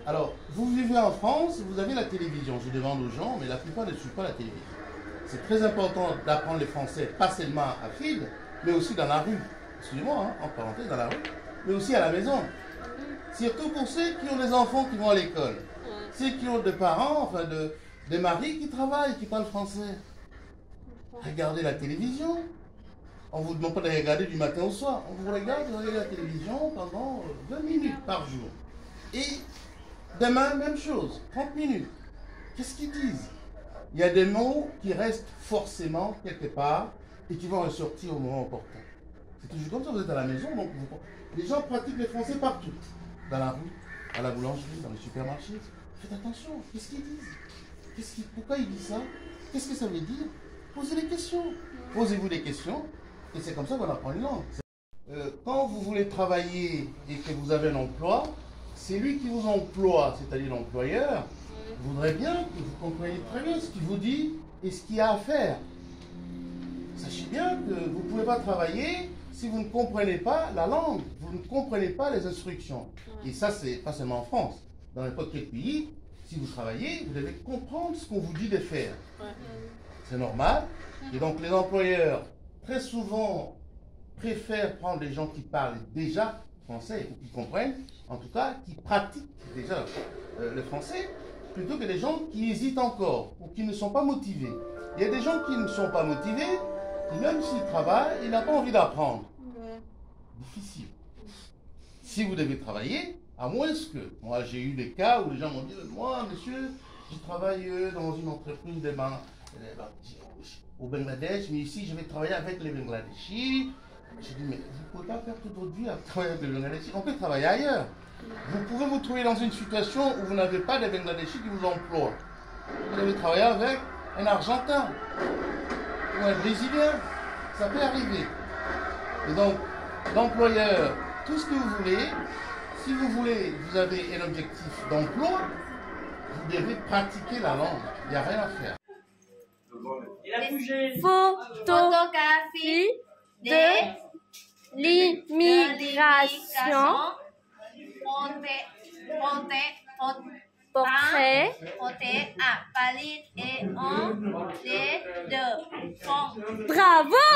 Alors, vous vivez en France, vous avez la télévision. Je demande aux gens, mais la plupart ne suivent pas la télévision. C'est très important d'apprendre les français, pas seulement à FID, mais aussi dans la rue. Excusez-moi, hein, en parenthèse, dans la rue, mais aussi à la maison. Surtout pour ceux qui ont des enfants qui vont à l'école. Ceux qui ont des parents, enfin des maris qui travaillent, qui parlent français. Regardez la télévision. On ne vous demande pas de regarder du matin au soir. On vous regarde, vous regardez la télévision pendant 20 minutes par jour. Et demain, même chose, 30 minutes. Qu'est-ce qu'ils disent? Il y a des mots qui restent forcément quelque part et qui vont ressortir au moment opportun. C'est toujours comme ça, vous êtes à la maison, donc les gens pratiquent le français partout. Dans la rue, à la boulangerie, dans les supermarchés. Faites attention, qu'est-ce qu'ils disent? Pourquoi ils disent ça? Qu'est-ce que ça veut dire? Posez des questions. Posez-vous des questions et c'est comme ça qu'on apprend une langue. Quand vous voulez travailler et que vous avez un emploi, c'est lui qui vous emploie, c'est-à-dire l'employeur, voudrait bien que vous compreniez très bien ce qu'il vous dit et ce qu'il y a à faire. Sachez bien que vous ne pouvez pas travailler si vous ne comprenez pas la langue, vous ne comprenez pas les instructions. Et ça, c'est pas seulement en France. Dans n'importe quel pays, si vous travaillez, vous devez comprendre ce qu'on vous dit de faire. C'est normal. Et donc les employeurs, très souvent, préfèrent prendre des gens qui parlent déjà français, ou qui comprennent, en tout cas, qui pratiquent déjà le français, plutôt que des gens qui hésitent encore, ou qui ne sont pas motivés. Il y a des gens qui ne sont pas motivés, qui même s'ils travaillent, ils n'ont pas envie d'apprendre. Difficile. Si vous devez travailler, à moins que, moi j'ai eu des cas où les gens m'ont dit, moi monsieur, je travaille dans une entreprise au Bangladesh, mais ici je vais travailler avec les Bangladeshis. J'ai dit, mais vous ne pouvez pas faire toute votre vie à travailler avec les Bangladeshis, on peut travailler ailleurs. Vous pouvez vous trouver dans une situation où vous n'avez pas de Bangladeshis qui vous emploient. Vous devez travailler avec un Argentin ou un Brésilien, ça peut arriver. Et donc, l'employeur, tout ce que vous voulez, si vous voulez, vous avez un objectif d'emploi, vous devez pratiquer la langue. Il n'y a rien à faire. Photographie de l'immigration. Portrait à Paris et on les deux. Bravo!